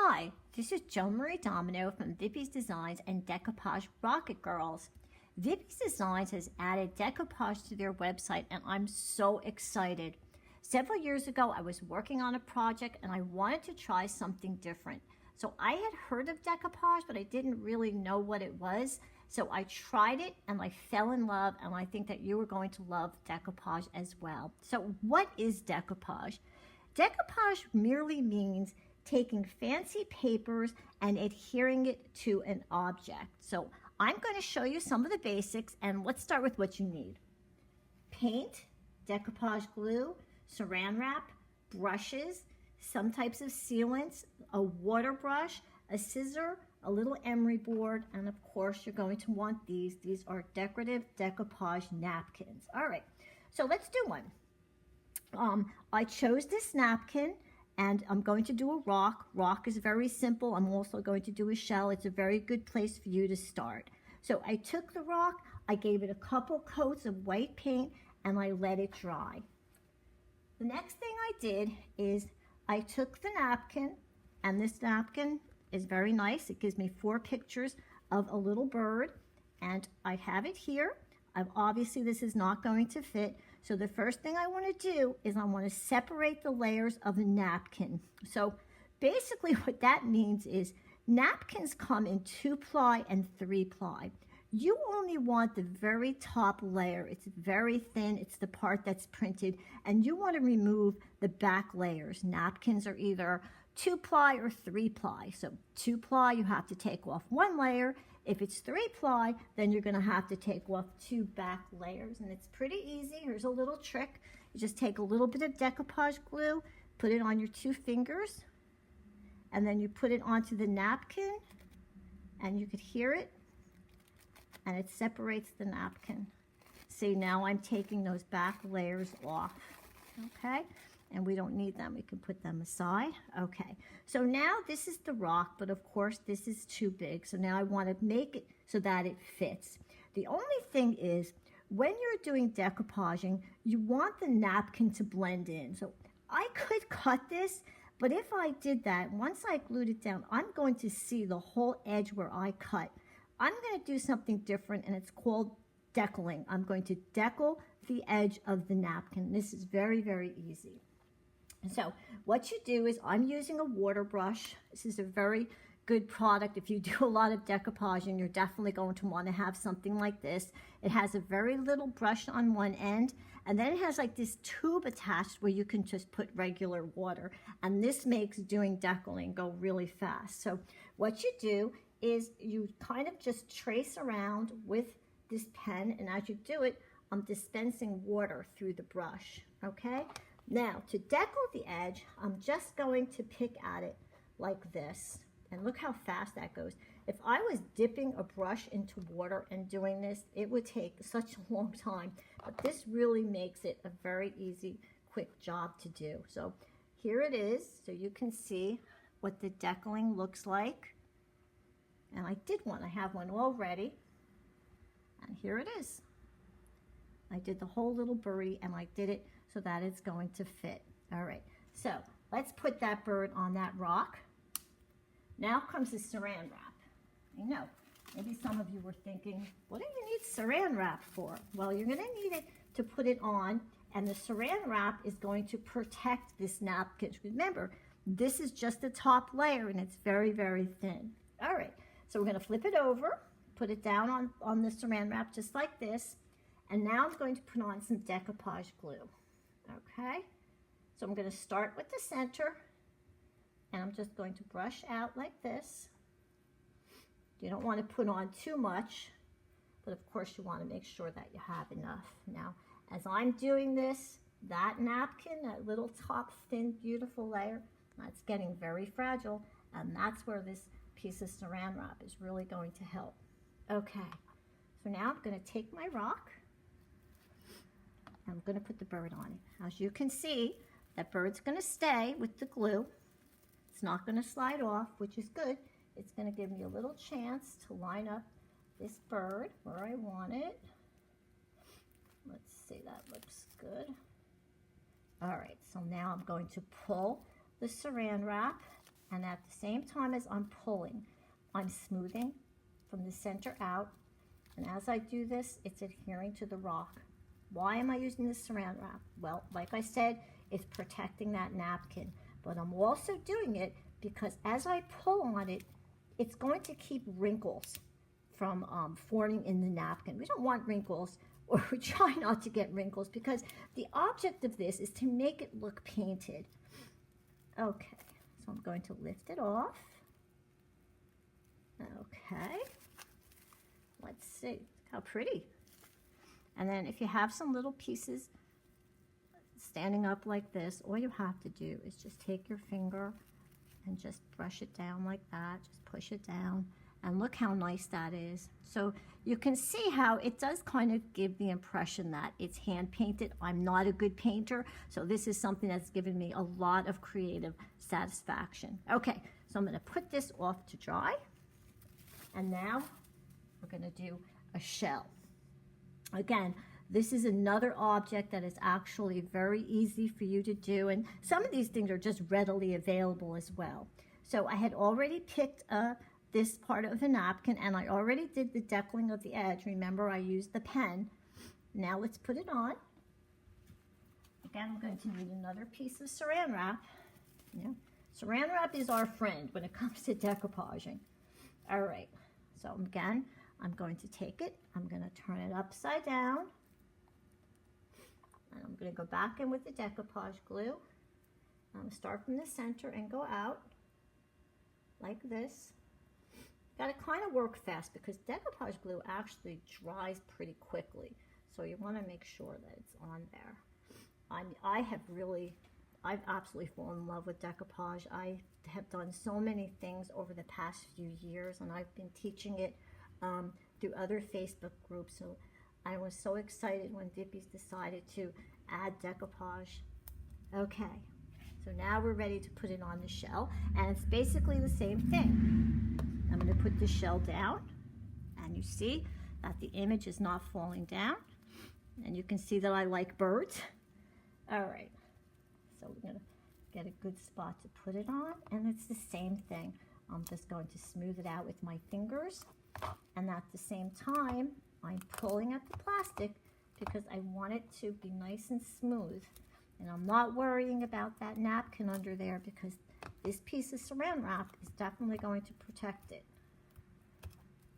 Hi, this is Joan-Marie Domino from Vippies Designs and Decoupage Rocket Girls. Vippies Designs has added decoupage to their website and I'm so excited. Several years ago, I was working on a project and I wanted to try something different. So I had heard of decoupage, but I didn't really know what it was. So I tried it and I fell in love, and I think that you are going to love decoupage as well. So what is decoupage? Decoupage merely means taking fancy papers and adhering it to an object. So I'm going to show you some of the basics, and let's start with what you need. Paint, decoupage glue, saran wrap, brushes, some types of sealants, a water brush, a scissor, a little emery board, and of course you're going to want these. These are decorative decoupage napkins. All right, so let's do one. I chose this napkin and I'm going to do a rock. Rock is very simple. I'm also going to do a shell. It's a very good place for you to start. So I took the rock, I gave it a couple coats of white paint, and I let it dry. The next thing I did is I took the napkin, and this napkin is very nice. It gives me 4 pictures of a little bird, and I have it here. Obviously this is not going to fit, so the first thing I want to do is I want to separate the layers of the napkin. So basically what that means is napkins come in 2-ply and 3-ply. You only want the very top layer. It's very thin. It's the part that's printed, and you want to remove the back layers. Napkins are either 2-ply or 3-ply. So 2-ply, you have to take off 1 layer. If it's 3-ply, then you're going to have to take off 2 back layers, and it's pretty easy. Here's a little trick. You just take a little bit of decoupage glue, put it on your 2 fingers, and then you put it onto the napkin, and you could hear it, and it separates the napkin. See, now I'm taking those back layers off, okay? And we don't need them. We can put them aside. Okay, so now this is the rock, but of course this is too big. So now I want to make it so that it fits. The only thing is, when you're doing decoupaging, you want the napkin to blend in. So I could cut this, but if I did that, once I glued it down, I'm going to see the whole edge where I cut. I'm going to do something different, and it's called decaling. I'm going to decal the edge of the napkin. This is very, very easy. So what you do is, I'm using a water brush. This is a very good product. If you do a lot of decoupaging, you're definitely going to want to have something like this. It has a very little brush on one end, and then it has like this tube attached where you can just put regular water, and this makes doing decaling go really fast. So what you do is you kind of just trace around with this pen, and as you do it, I'm dispensing water through the brush, okay? Now, to decal the edge, I'm just going to pick at it like this. And look how fast that goes. If I was dipping a brush into water and doing this, it would take such a long time. But this really makes it a very easy, quick job to do. So here it is, so you can see what the decaling looks like. And I did one. I have one already. And here it is. I did the whole little birdie, and I did it so that it's going to fit. All right, so let's put that bird on that rock. Now comes the saran wrap. I know, maybe some of you were thinking, what do you need saran wrap for? Well, you're gonna need it to put it on, and the saran wrap is going to protect this napkin. Remember, this is just the top layer, and it's very, very thin. All right, so we're gonna flip it over, put it down on the saran wrap just like this, and now I'm going to put on some decoupage glue. Okay, so I'm going to start with the center, and I'm just going to brush out like this. You don't want to put on too much, but of course you want to make sure that you have enough. Now, as I'm doing this, that napkin, that little top thin, beautiful layer, that's getting very fragile, and that's where this piece of saran wrap is really going to help. Okay, so now I'm going to take my rock, I'm going to put the bird on it. As you can see, that bird's going to stay with the glue. It's not going to slide off, which is good. It's going to give me a little chance to line up this bird where I want it. Let's see, that looks good. All right, so now I'm going to pull the saran wrap And at the same time as I'm pulling, I'm smoothing from the center out. And as I do this, it's adhering to the rock. Why am I using this saran wrap? Well, like I said, it's protecting that napkin. But I'm also doing it because as I pull on it, it's going to keep wrinkles from forming in the napkin. We don't want wrinkles, or we try not to get wrinkles, because the object of this is to make it look painted. Okay, so I'm going to lift it off. Okay, let's see how pretty. And then if you have some little pieces standing up like this, all you have to do is just take your finger and just brush it down like that. Just push it down, and look how nice that is. So you can see how it does kind of give the impression that it's hand painted. I'm not a good painter, so this is something that's given me a lot of creative satisfaction. Okay, so I'm going to put this off to dry, and now we're going to do a shell. Again, this is another object that is actually very easy for you to do, and some of these things are just readily available as well. So I had already picked this part of a napkin, and I already did the decaling of the edge. Remember, I used the pen. Now let's put it on. Again, I'm going to need another piece of saran wrap. Yeah. Saran wrap is our friend when it comes to decoupaging. All right, so again, I'm going to take it, I'm going to turn it upside down, and I'm going to go back in with the decoupage glue. I'm going to start from the center and go out like this. Got to kind of work fast because decoupage glue actually dries pretty quickly, so you want to make sure that it's on there. I've absolutely fallen in love with decoupage. I have done so many things over the past few years, and I've been teaching it through other Facebook groups. So I was so excited when Vippies decided to add decoupage. Okay, so now we're ready to put it on the shell, and it's basically the same thing. I'm going to put the shell down, and you see that the image is not falling down, and you can see that I like birds. All right, so we're going to get a good spot to put it on, and it's the same thing. I'm just going to smooth it out with my fingers, and at the same time, I'm pulling at the plastic because I want it to be nice and smooth. And I'm not worrying about that napkin under there because this piece of saran wrap is definitely going to protect it.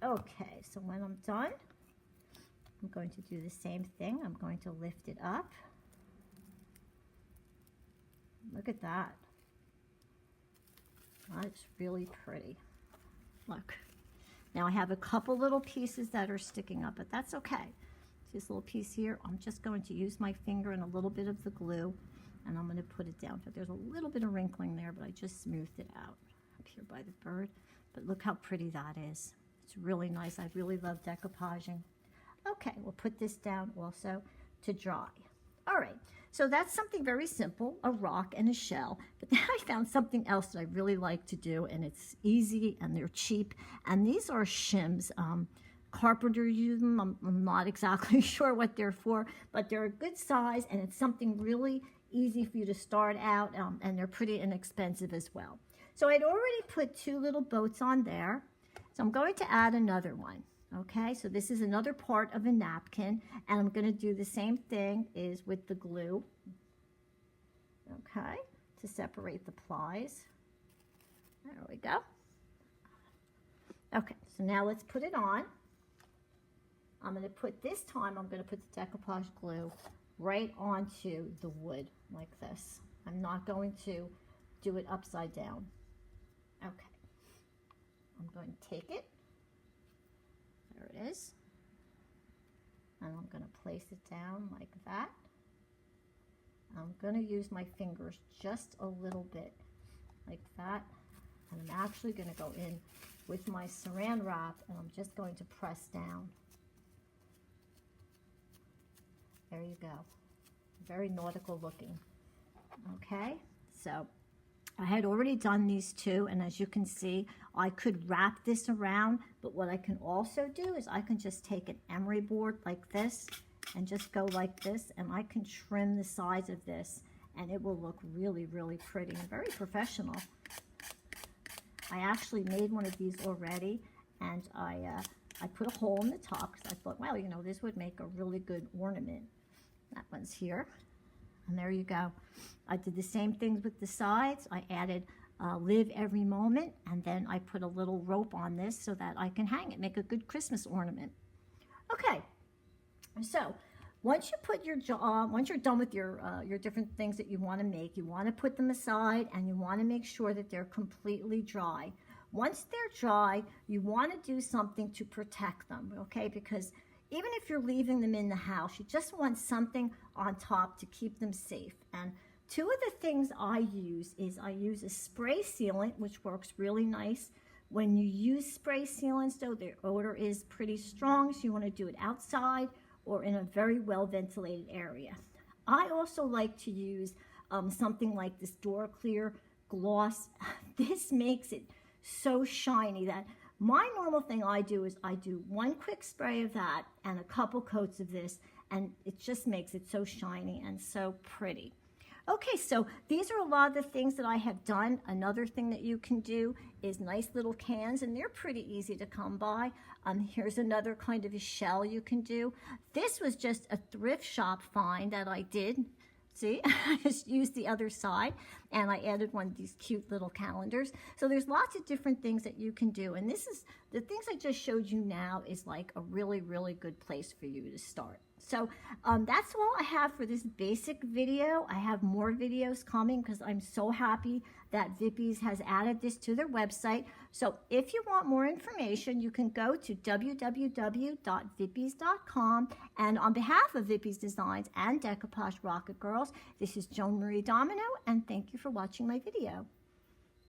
Okay, so when I'm done, I'm going to do the same thing. I'm going to lift it up. Look at that. That's really pretty. Look. Now I have a couple little pieces that are sticking up, but that's okay. This little piece here, I'm just going to use my finger and a little bit of the glue, and I'm going to put it down. But there's a little bit of wrinkling there, but I just smoothed it out up here by the bird. But look how pretty that is. It's really nice. I really love decoupaging. Okay, we'll put this down also to dry. All right, so that's something very simple, a rock and a shell. But then I found something else that I really like to do, and it's easy and they're cheap. And these are shims. Carpenters use them. I'm not exactly sure what they're for, but they're a good size, and it's something really easy for you to start out, and they're pretty inexpensive as well. So I'd already put two little boats on there, so I'm going to add another one. Okay, so this is another part of a napkin, and I'm going to do the same thing is with the glue, okay, to separate the plies. There we go. Okay, so now let's put it on. I'm going to put, this time I'm going to put the decoupage glue right onto the wood like this. I'm not going to do it upside down. Okay, I'm going to take it. There it is. And I'm going to place it down like that. I'm going to use my fingers just a little bit like that. And I'm actually going to go in with my saran wrap, and I'm just going to press down. There you go. Very nautical looking. Okay, so I had already done these two, and as you can see, I could wrap this around, but what I can also do is I can just take an emery board like this and just go like this, and I can trim the sides of this, and it will look really, really pretty and very professional. I actually made one of these already, and I put a hole in the top because I thought, well, you know, this would make a really good ornament. That one's here, and there you go. I did the same things with the sides. I added live every moment, and then I put a little rope on this so that I can hang it, make a good Christmas ornament. Okay, so once you put your once you're done with your different things that you want to make, you want to put them aside, and you want to make sure that they're completely dry. Once they're dry, you want to do something to protect them, okay? Because even if you're leaving them in the house, you just want something on top to keep them safe. And two of the things I use is I use a spray sealant, which works really nice. When you use spray sealants, though, their odor is pretty strong, so you want to do it outside or in a very well ventilated area. I also like to use something like this Door Clear gloss. This makes it so shiny that my normal thing I do is I do one quick spray of that and a couple coats of this, and it just makes it so shiny and so pretty. Okay, so these are a lot of the things that I have done. Another thing that you can do is nice little cans, and they're pretty easy to come by. Here's another kind of a shell you can do. This was just a thrift shop find that I did. See, I just used the other side, and I added one of these cute little calendars. So there's lots of different things that you can do, and this is, the things I just showed you now is like a really, really good place for you to start. So that's all I have for this basic video. I have more videos coming because I'm so happy that Vippies has added this to their website. So if you want more information, you can go to www.vippies.com. And on behalf of Vippies Designs and Decoupage Rocket Girls, this is Joan-Marie Domino, and thank you for watching my video.